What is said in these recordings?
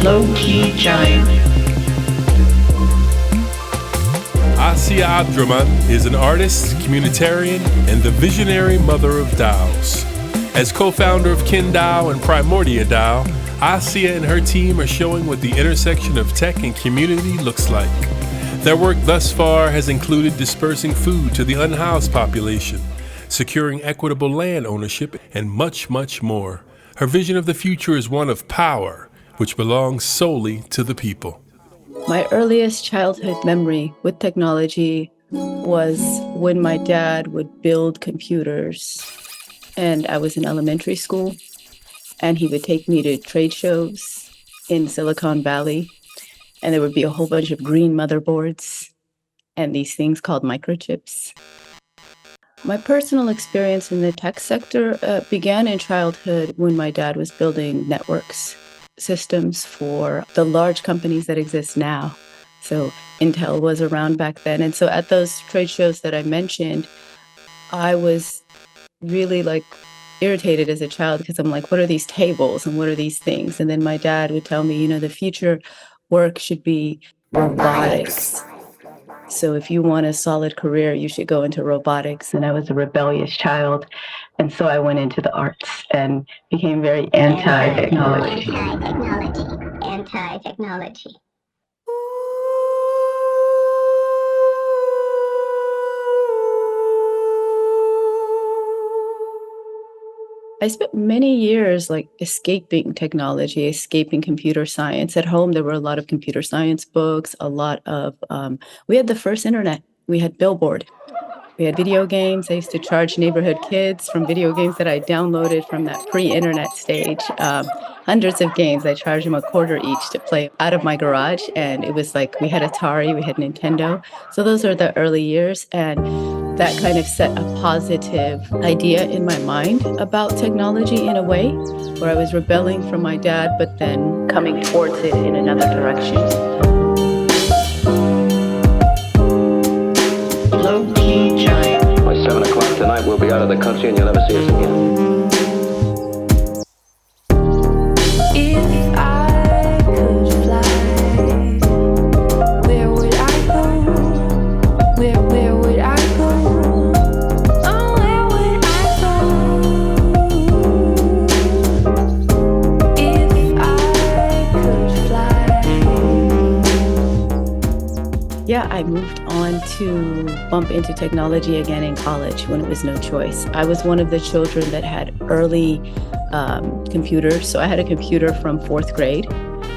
Lowkey giant. Asya Abdrahman is an artist, communitarian, and the visionary mother of DAOs. As co-founder of KinDAO and PrimordiaDAO, Asya and her team are showing what the intersection of tech and community looks like. Their work thus far has included dispersing food to the unhoused population, securing equitable land ownership, and much, much more. Her vision of the future is one of power, which belongs solely to the people. My earliest childhood memory with technology was when my dad would build computers, and I was in elementary school, and he would take me to trade shows in Silicon Valley, and there would be a whole bunch of green motherboards and these things called microchips. My personal experience in the tech sector began in childhood when my dad was building networks, systems for the large companies that exist now. So Intel was around back then. And so at those trade shows that I mentioned, I was really irritated as a child because I'm like, what are these tables and what are these things? And then my dad would tell me, the future work should be robotics. So if you want a solid career, you should go into robotics. And I was a rebellious child. And so I went into the arts and became very anti-technology. Anti-technology. I spent many years escaping technology, escaping computer science. At home, there were a lot of computer science books, we had the first internet. We had Billboard. We had video games. I used to charge neighborhood kids from video games that I downloaded from that pre-internet stage. Hundreds of games. I charged them $0.25 each to play out of my garage. And it was we had Atari, we had Nintendo. So those are the early years. And that kind of set a positive idea in my mind about technology in a way, where I was rebelling from my dad, but then coming towards it in another direction. Lowkey giant. By 7 o'clock tonight, we'll be out of the country and you'll never see us again. If I could fly, where would I go? Where would I go? Oh, where would I go? If I could fly. Yeah, I moved on to bump into technology again in college when it was no choice. I was one of the children that had early computers. So I had a computer from 4th grade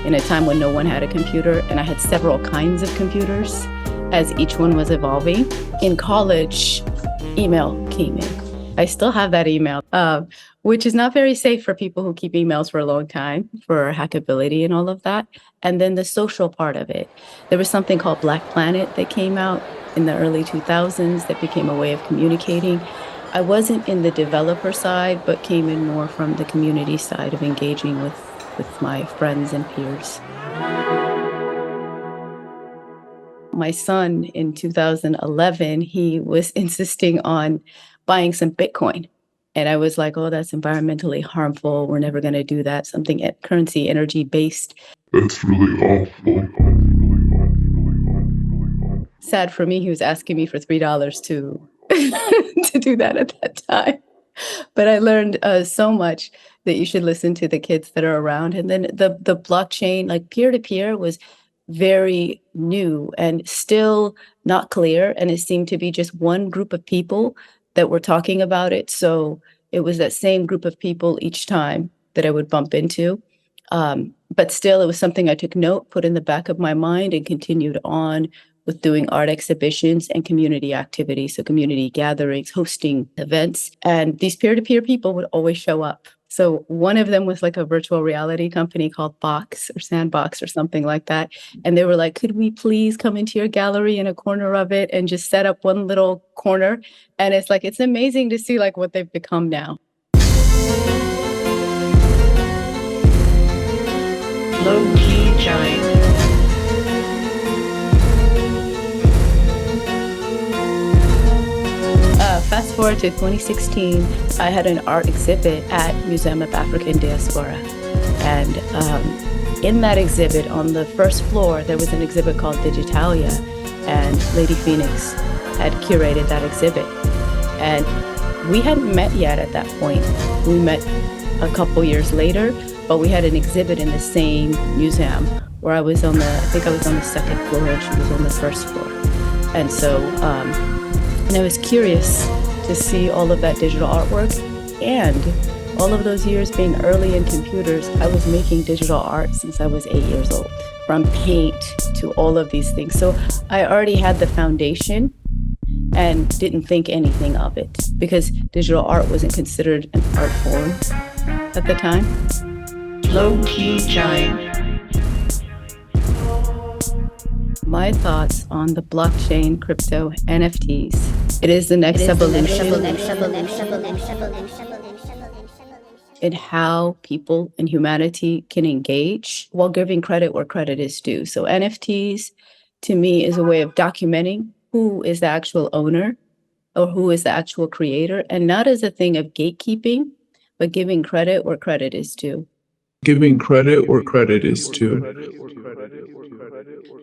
in a time when no one had a computer, and I had several kinds of computers as each one was evolving. In college, email came in. I still have that email, which is not very safe for people who keep emails for a long time, for hackability and all of that. And then the social part of it. There was something called Black Planet that came out in the early 2000s that became a way of communicating. I wasn't in the developer side, but came in more from the community side of engaging with my friends and peers. My son in 2011, he was insisting on buying some Bitcoin. And I was like, oh, that's environmentally harmful. We're never going to do that. Something currency, energy based. That's really awful. Sad for me, he was asking me for $3 to to do that at that time. But I learned so much that you should listen to the kids that are around. And then the blockchain, peer-to-peer, was very new and still not clear. And it seemed to be just one group of people that were talking about it. So it was that same group of people each time that I would bump into. But still, it was something I took note, put in the back of my mind, and continued on with doing art exhibitions and community activities. So community gatherings, hosting events. And these peer-to-peer people would always show up. So one of them was a virtual reality company called Box or Sandbox or something like that. And they were like, could we please come into your gallery in a corner of it and just set up one little corner? And it's amazing to see what they've become now. Lowkey giant. Fast forward to 2016, I had an art exhibit at Museum of African Diaspora. And in that exhibit, on the first floor, there was an exhibit called Digitalia, and Lady Phoenix had curated that exhibit. And we hadn't met yet at that point. We met a couple years later, but we had an exhibit in the same museum where I was on I think I was on the second floor and she was on the first floor. And so, and I was curious to see all of that digital artwork, and all of those years being early in computers, I was making digital art since I was 8 years old, from paint to all of these things. So I already had the foundation and didn't think anything of it because digital art wasn't considered an art form at the time. Lowkey Giant. My thoughts on the blockchain, crypto, NFTs. It is the next evolution in how people and humanity can engage while giving credit where credit is due. So NFTs, to me, is a way of documenting who is the actual owner or who is the actual creator, and not as a thing of gatekeeping, but giving credit where credit is due. Giving credit where credit is due.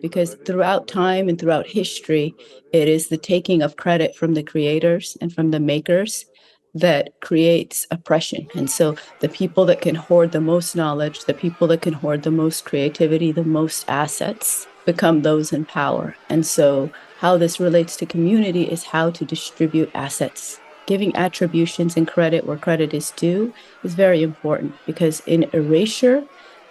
Because throughout time and throughout history, it is the taking of credit from the creators and from the makers that creates oppression. And so the people that can hoard the most knowledge, the people that can hoard the most creativity, the most assets, become those in power. And so how this relates to community is how to distribute assets. Giving attributions and credit where credit is due is very important, because in erasure,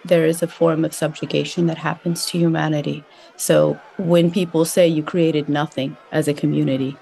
there is a form of subjugation that happens to humanity. So when people say you created nothing as a community,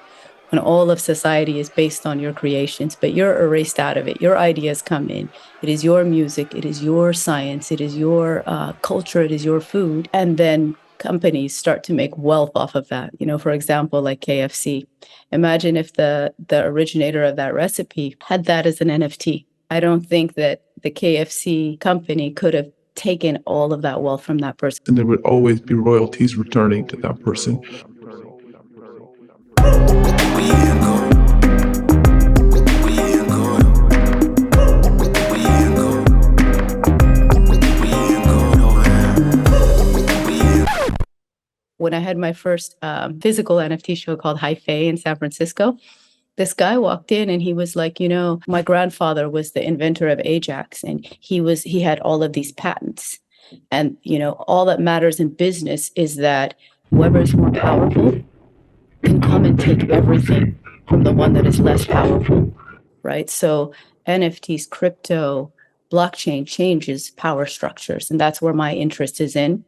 when all of society is based on your creations, but you're erased out of it, your ideas come in, it is your music, it is your science, it is your culture, it is your food, and then companies start to make wealth off of that. You know, for example, like KFC. Imagine if the originator of that recipe had that as an NFT. I don't think that the KFC company could have taken all of that wealth from that person. And there would always be royalties returning to that person. When I had my first physical NFT show called High Fae in San Francisco, this guy walked in and he was like, you know, my grandfather was the inventor of Ajax, and he had all of these patents. And, you know, all that matters in business is that whoever is more powerful can come and take everything from the one that is less powerful, right? So NFTs, crypto, blockchain changes power structures. And that's where my interest is in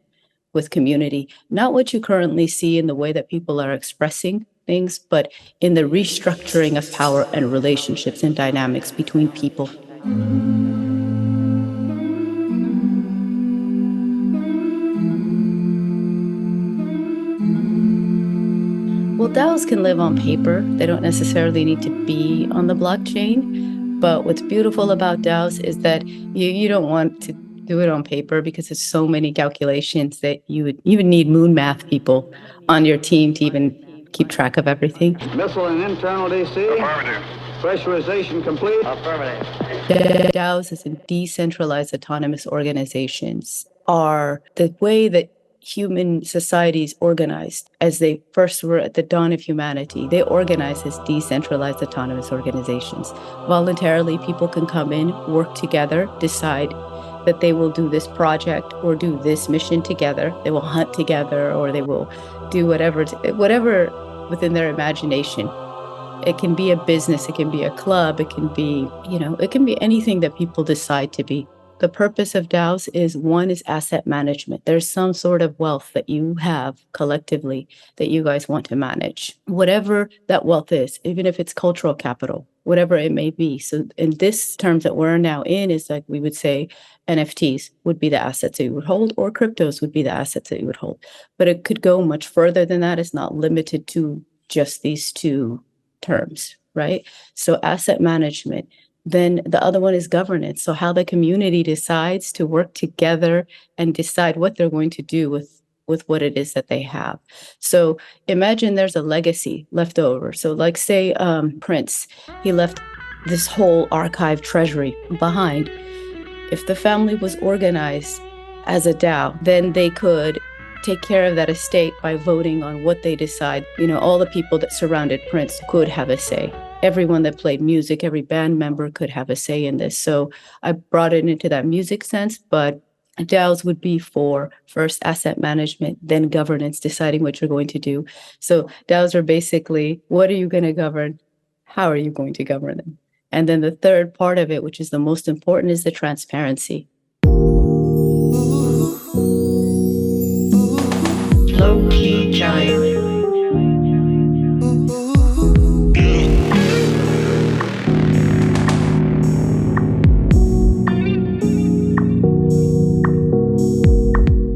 with community, not what you currently see in the way that people are expressing things, but in the restructuring of power and relationships and dynamics between people. Well, DAOs can live on paper. They don't necessarily need to be on the blockchain. But what's beautiful about DAOs is that you don't want to do it on paper because there's so many calculations that you would need moon math people on your team to even keep track of everything. Missile and internal DC. Affirmative. Pressurization complete. Affirmative. DAOs, as in decentralized autonomous organizations, are the way that human societies organized as they first were at the dawn of humanity. They organized as decentralized autonomous organizations. Voluntarily, people can come in, work together, decide that they will do this project or do this mission together. They will hunt together, or they will do whatever within their imagination. It can be a business, it can be a club, it can be, it can be anything that people decide to be. The purpose of DAOs is, one is asset management. There's some sort of wealth that you have collectively that you guys want to manage. Whatever that wealth is, even if it's cultural capital, whatever it may be. So in this terms that we're now in is like, we would say NFTs would be the assets that you would hold, or cryptos would be the assets that you would hold. But it could go much further than that. It's not limited to just these two terms, right? So asset management. Then the other one is governance. So how the community decides to work together and decide what they're going to do with with what it is that they have. So imagine there's a legacy left over. So like say Prince, he left this whole archive treasury behind. If the family was organized as a DAO, then they could take care of that estate by voting on what they decide. All the people that surrounded Prince could have a say. Everyone that played music, every band member could have a say in this. So I brought it into that music sense, but DAOs would be for first asset management, then governance, deciding what you're going to do. So DAOs are basically, what are you going to govern? How are you going to govern them? And then the third part of it, which is the most important, is the transparency. Lowkey Giant.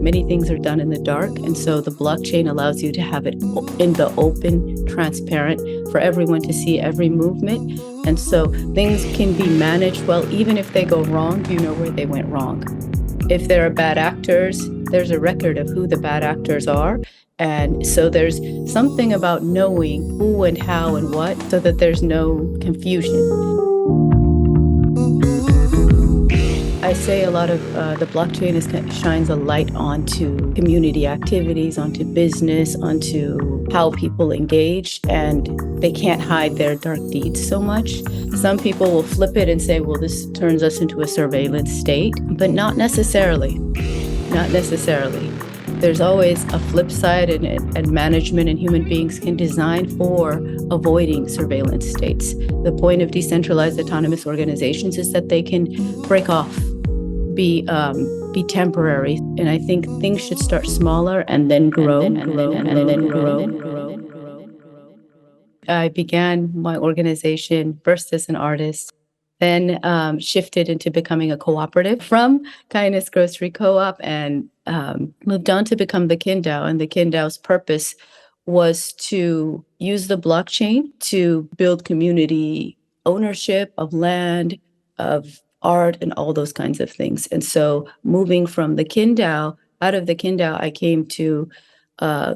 Many things are done in the dark, and so the blockchain allows you to have it in the open, transparent, for everyone to see every movement. And so things can be managed well, even if they go wrong, you know where they went wrong. If there are bad actors, there's a record of who the bad actors are. And so there's something about knowing who and how and what, so that there's no confusion. I say a lot of the blockchain shines a light onto community activities, onto business, onto how people engage, and they can't hide their dark deeds so much. Some people will flip it and say, well, this turns us into a surveillance state, but not necessarily. Not necessarily. There's always a flip side, and management and human beings can design for avoiding surveillance states. The point of decentralized autonomous organizations is that they can break off, be temporary. And I think things should start smaller and then grow and then grow. I began my organization first as an artist, then shifted into becoming a cooperative from Kindness Grocery Co-op, and moved on to become the KinDAO. And the KinDAO's purpose was to use the blockchain to build community ownership of land, of art, and all those kinds of things. And so moving from the KinDAO, out of the KinDAO, I came to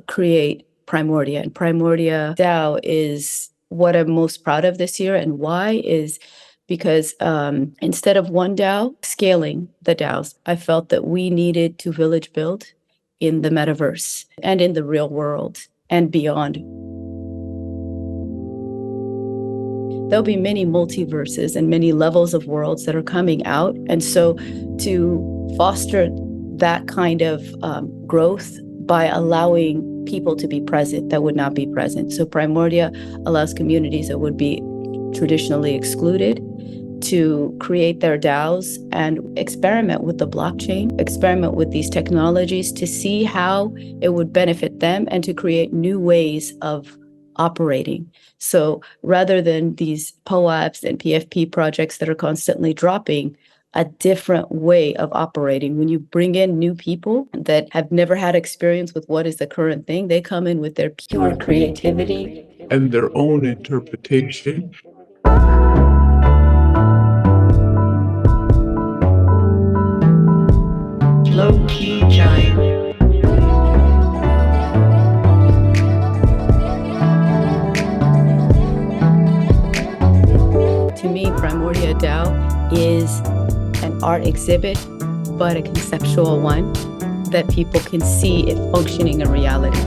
create Primordia. And PrimordiaDAO is what I'm most proud of this year. And why is because instead of one DAO scaling the DAOs, I felt that we needed to village build in the metaverse and in the real world and beyond. There'll be many multiverses and many levels of worlds that are coming out. And so to foster that kind of growth by allowing people to be present that would not be present. So Primordia allows communities that would be traditionally excluded to create their DAOs and experiment with the blockchain, experiment with these technologies to see how it would benefit them and to create new ways of operating. So rather than these POAPs and PFP projects that are constantly dropping, a different way of operating. When you bring in new people that have never had experience with what is the current thing, they come in with their pure creativity and their own interpretation. Lowkey Giant. To me, PrimordiaDAO is an art exhibit, but a conceptual one that people can see it functioning in reality.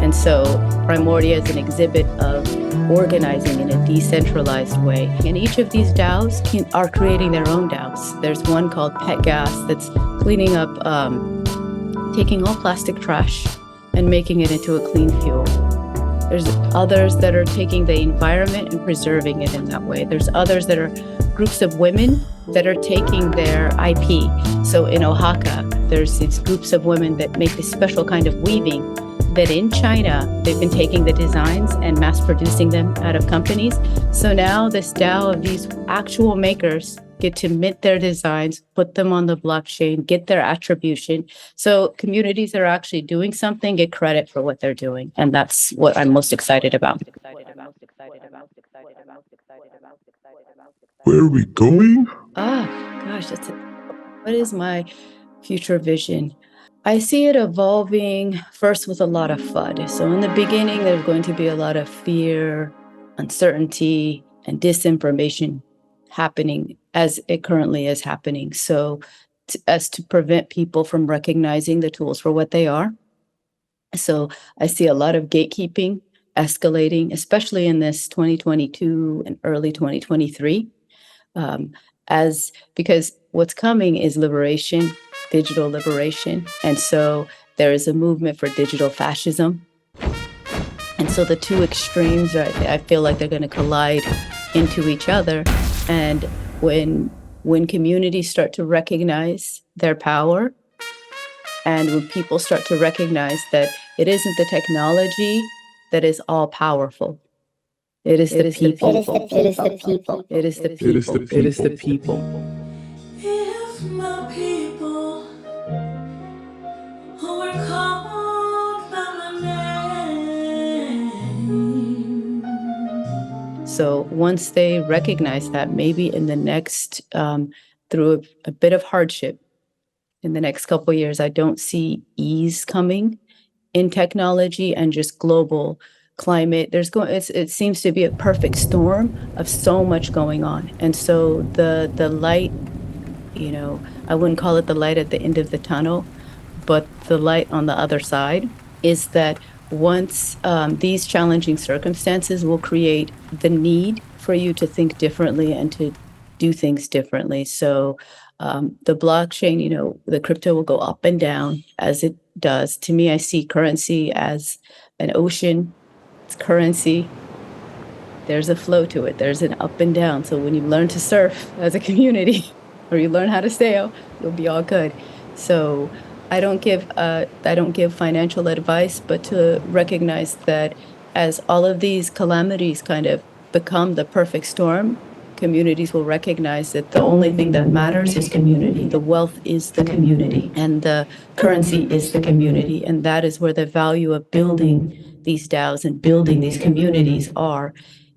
And so Primordia is an exhibit of organizing in a decentralized way. And each of these DAOs are creating their own DAOs. There's one called Pet Gas that's cleaning up, taking all plastic trash and making it into a clean fuel. There's others that are taking the environment and preserving it in that way. There's others that are groups of women that are taking their IP. So in Oaxaca, there's these groups of women that make this special kind of weaving that in China, they've been taking the designs and mass producing them out of companies. So now this DAO of these actual makers get to mint their designs, put them on the blockchain, get their attribution. So communities that are actually doing something get credit for what they're doing. And that's what I'm most excited about. Where are we going? Gosh, what is my future vision? I see it evolving first with a lot of FUD. So in the beginning, there's going to be a lot of fear, uncertainty, and disinformation happening as it currently is happening. So as to prevent people from recognizing the tools for what they are. So I see a lot of gatekeeping escalating, especially in this 2022 and early 2023. Because what's coming is liberation, digital liberation. And so there is a movement for digital fascism. And so the two extremes, right, I feel like they're going to collide into each other. And when communities start to recognize their power, and when people start to recognize that it isn't the technology that is all powerful, it is the people. It is the people. It is the people. It is the people. If my people who are called by my name. So once they recognize that, maybe in the next, through a bit of hardship, in the next couple of years, I don't see ease coming in technology and just global climate. It seems to be a perfect storm of so much going on. And so the light, I wouldn't call it the light at the end of the tunnel, but the light on the other side is that once these challenging circumstances will create the need for you to think differently and to do things differently. So the blockchain, the crypto will go up and down as it does. To me, I see currency as an ocean. It's currency. There's a flow to it. There's an up and down. So when you learn to surf as a community, or you learn how to sail, you'll be all good. So I don't give financial advice, but to recognize that as all of these calamities kind of become the perfect storm, communities will recognize that the only thing that matters is community. The wealth is the community, and the currency is the community. And that is where the value of building these DAOs and building these communities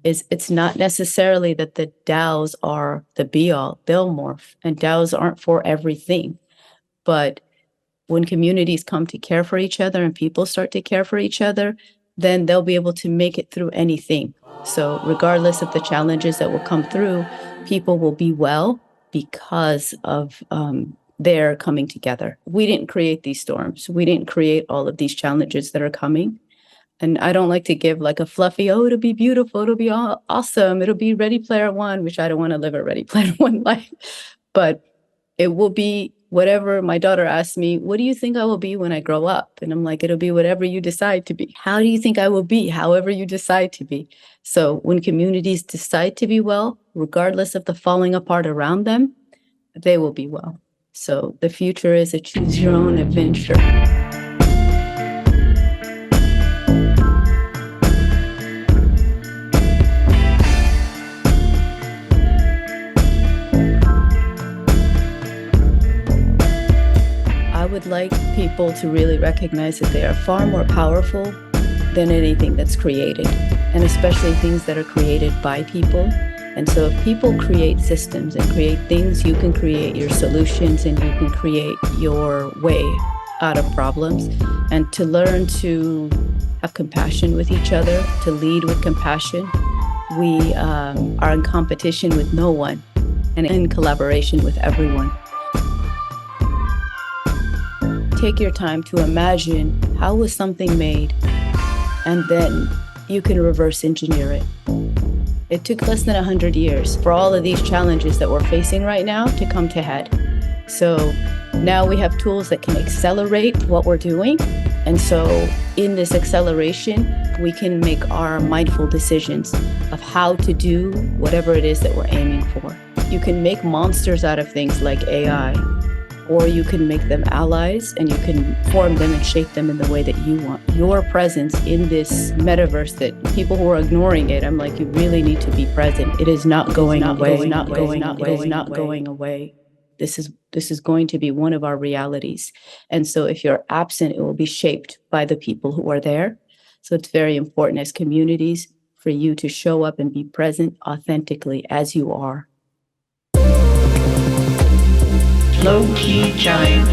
it's not necessarily that the DAOs are the be-all. They'll morph, and DAOs aren't for everything. But when communities come to care for each other and people start to care for each other, then they'll be able to make it through anything. So regardless of the challenges that will come through, people will be well because of their coming together. We didn't create these storms. We didn't create all of these challenges that are coming. And I don't like to give like a fluffy, it'll be beautiful, it'll be awesome, it'll be Ready Player One, which I don't want to live a Ready Player One life. But it will be whatever. My daughter asked me, what do you think I will be when I grow up? And I'm like, it'll be whatever you decide to be. How do you think I will be? However you decide to be. So when communities decide to be well, regardless of the falling apart around them, they will be well. So the future is a choose your own adventure. I would like people to really recognize that they are far more powerful than anything that's created, and especially things that are created by people. And so if people create systems and create things, you can create your solutions and you can create your way out of problems. And to learn to have compassion with each other, to lead with compassion. We are in competition with no one and in collaboration with everyone. Take your time to imagine how was something made, and then you can reverse engineer it. It took less than 100 years for all of these challenges that we're facing right now to come to head. So now we have tools that can accelerate what we're doing. And so in this acceleration, we can make our mindful decisions of how to do whatever it is that we're aiming for. You can make monsters out of things like AI, or you can make them allies and you can form them and shape them in the way that you want. Your presence in this metaverse, that people who are ignoring it, I'm like, you really need to be present. It is not going away. It is not going away. This is going to be one of our realities. And so if you're absent, it will be shaped by the people who are there. So it's very important as communities for you to show up and be present authentically as you are. Lowkey Giant.